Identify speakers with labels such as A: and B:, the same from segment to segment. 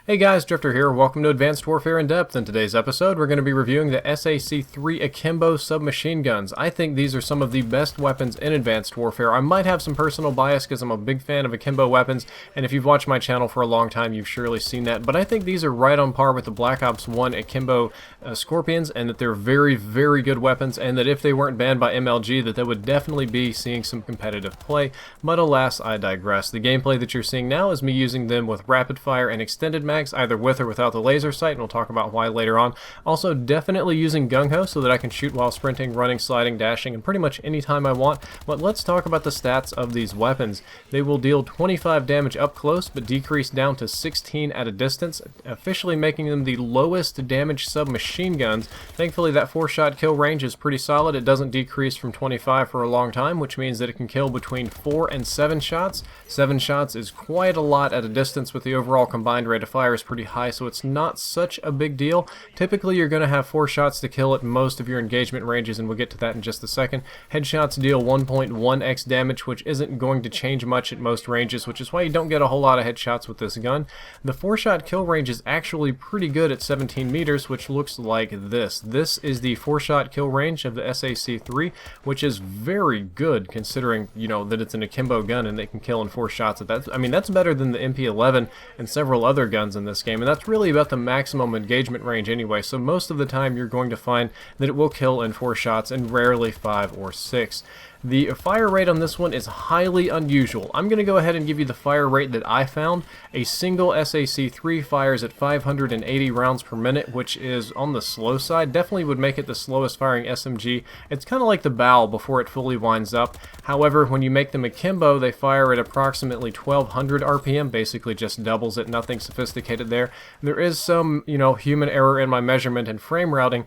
A: Hey guys, Drifter here. Welcome to Advanced Warfare in Depth. In today's episode, we're going to be reviewing the SAC3 Akimbo submachine guns. I think these are some of the best weapons in Advanced Warfare. I might have some personal bias because I'm a big fan of Akimbo weapons, and if you've watched my channel for a long time, you've surely seen that. But I think these are right on par with the Black Ops 1 Akimbo Skorpions, and that they're very, very good weapons, and that if they weren't banned by MLG, that they would definitely be seeing some competitive play. But alas, I digress. The gameplay that you're seeing now is me using them with rapid fire and extended mag, either with or without the laser sight, and we'll talk about why later on. Also, definitely using gung-ho so that I can shoot while sprinting, running, sliding, dashing, and pretty much any time I want. But let's talk about the stats of these weapons. They will deal 25 damage up close, but decrease down to 16 at a distance, officially making them the lowest damage submachine guns. Thankfully, that 4-shot kill range is pretty solid. It doesn't decrease from 25 for a long time, which means that it can kill between 4 and 7 shots. 7 shots is quite a lot at a distance, with the overall combined rate of fire is pretty high, so it's not such a big deal. Typically, you're going to have 4 shots to kill at most of your engagement ranges, and we'll get to that in just a second. Headshots deal 1.1x damage, which isn't going to change much at most ranges, which is why you don't get a whole lot of headshots with this gun. The 4-shot kill range is actually pretty good at 17 meters, which looks like this. This is the 4-shot kill range of the SAC3, which is very good considering, you know, that it's an Akimbo gun and they can kill in 4 shots at that. I mean, that's better than the MP11 and several other guns in this game, and that's really about the maximum engagement range anyway, so most of the time you're going to find that it will kill in 4 shots and rarely 5 or 6. The fire rate on this one is highly unusual. I'm going to go ahead and give you the fire rate that I found. A single SAC3 fires at 580 rounds per minute, which is on the slow side. Definitely would make it the slowest firing SMG. It's kind of like the bow before it fully winds up. However, when you make them akimbo, they fire at approximately 1200 RPM, basically just doubles it, nothing sophisticated there. There is some, human error in my measurement and frame rounding,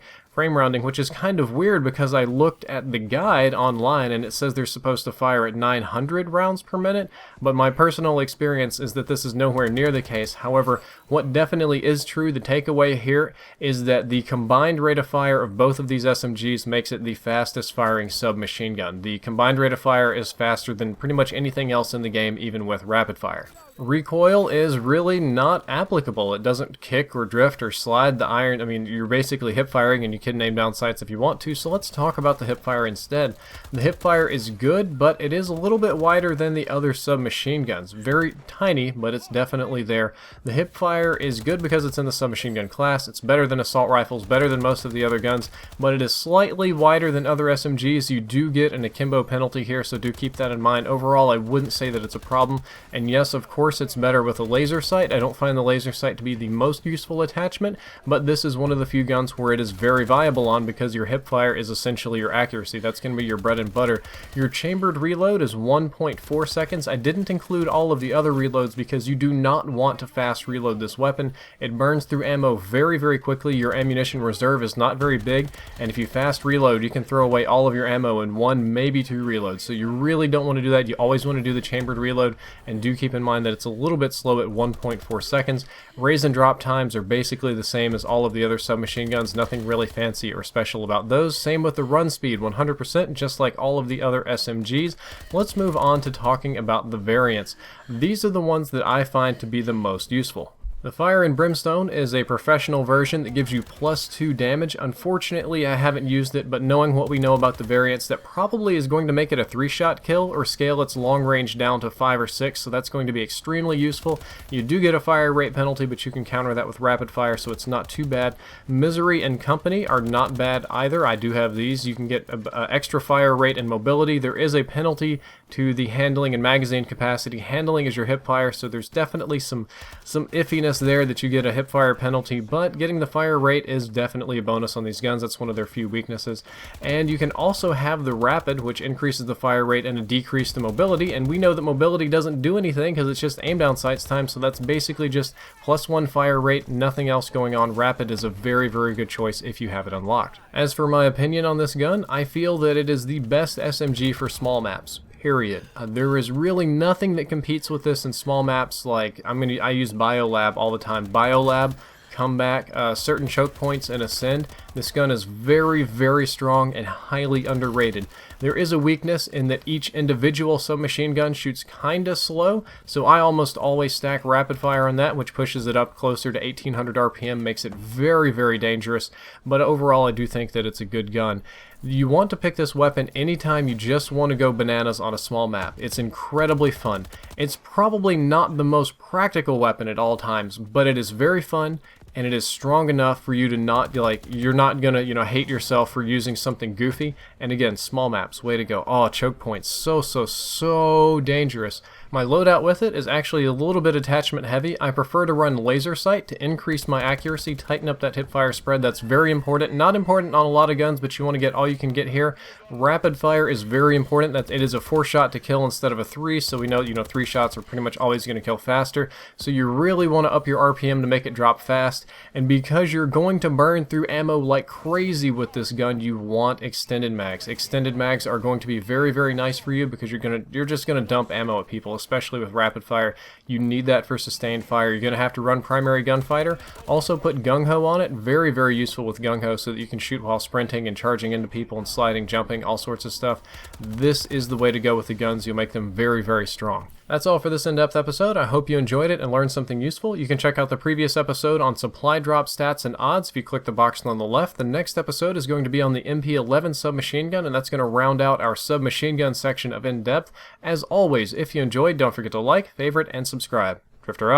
A: which is kind of weird because I looked at the guide online and it says they're supposed to fire at 900 rounds per minute, but my personal experience is that this is nowhere near the case. However, what definitely is true, the takeaway here, is that the combined rate of fire of both of these SMGs makes it the fastest firing submachine gun. The combined rate of fire is faster than pretty much anything else in the game, even with rapid fire. Recoil is really not applicable. It doesn't kick or drift or slide the iron. I mean, you're basically hip firing and you can aim down sights if you want to, so let's talk about the hip fire instead. The hip fire is good, but it is a little bit wider than the other submachine guns. Very tiny, but it's definitely there. The hip fire is good because it's in the submachine gun class. It's better than assault rifles, better than most of the other guns, but it is slightly wider than other SMGs. You do get an akimbo penalty here, so do keep that in mind. Overall, I wouldn't say that it's a problem, and yes, of course, it's better with a laser sight. I don't find the laser sight to be the most useful attachment, but this is one of the few guns where it is very viable on, because your hip fire is essentially your accuracy. That's going to be your bread and butter. Your chambered reload is 1.4 seconds. I didn't include all of the other reloads because you do not want to fast reload this weapon. It burns through ammo very, very quickly. Your ammunition reserve is not very big, and if you fast reload, you can throw away all of your ammo in 1, maybe 2 reloads. So you really don't want to do that. You always want to do the chambered reload, and do keep in mind that it's a little bit slow at 1.4 seconds. Raise and drop times are basically the same as all of the other submachine guns. Nothing really fancy or special about those. Same with the run speed, 100%, just like all of the other SMGs. Let's move on to talking about the variants. These are the ones that I find to be the most useful. The Fire and Brimstone is a professional version that gives you +2 damage. Unfortunately, I haven't used it, but knowing what we know about the variants, that probably is going to make it a 3-shot kill or scale its long range down to 5 or 6, so that's going to be extremely useful. You do get a fire rate penalty, but you can counter that with rapid fire, so it's not too bad. Misery and Company are not bad either. I do have these. You can get extra fire rate and mobility. There is a penalty to the handling and magazine capacity. Handling is your hip fire, so there's definitely some iffiness there that you get a hip fire penalty, but getting the fire rate is definitely a bonus on these guns. That's one of their few weaknesses. And you can also have the rapid, which increases the fire rate and a decrease to mobility, and we know that mobility doesn't do anything because it's just aim down sights time, so that's basically just +1 fire rate, nothing else going on. Rapid is a very, very good choice if you have it unlocked. As for my opinion on this gun, I feel that it is the best SMG for small maps. Period. There is really nothing that competes with this in small maps. Like, I use Biolab all the time. Biolab, Comeback, certain choke points, and Ascend. This gun is very, very strong and highly underrated. There is a weakness in that each individual submachine gun shoots kinda slow, so I almost always stack rapid fire on that, which pushes it up closer to 1800 RPM, makes it very, very dangerous, but overall I do think that it's a good gun. You want to pick this weapon anytime you just want to go bananas on a small map. It's incredibly fun. It's probably not the most practical weapon at all times, but it is very fun, and it is strong enough for you to not, like, you're not gonna, hate yourself for using something goofy. And again, small maps, way to go. Oh, choke points, so dangerous. My loadout with it is actually a little bit attachment heavy. I prefer to run laser sight to increase my accuracy, tighten up that hipfire spread. That's very important. Not important on a lot of guns, but you want to get all you can get here. Rapid fire is very important. That it is a 4-shot to kill instead of a 3, so we know 3 shots are pretty much always going to kill faster. So you really want to up your RPM to make it drop fast. And because you're going to burn through ammo like crazy with this gun, you want extended mags. Extended mags are going to be very, very nice for you because you're just gonna dump ammo at people, especially with rapid fire. You need that for sustained fire. You're gonna have to run primary gunfighter. Also put gung-ho on it. Very, very useful with gung-ho so that you can shoot while sprinting and charging into people and sliding, jumping, all sorts of stuff. This is the way to go with the guns. You'll make them very, very strong. That's all for this in-depth episode. I hope you enjoyed it and learned something useful. You can check out the previous episode on supply drop stats and odds if you click the box on the left. The next episode is going to be on the MP11 submachine gun, and that's going to round out our submachine gun section of in-depth. As always, if you enjoyed, don't forget to like, favorite, and subscribe. Drifter out.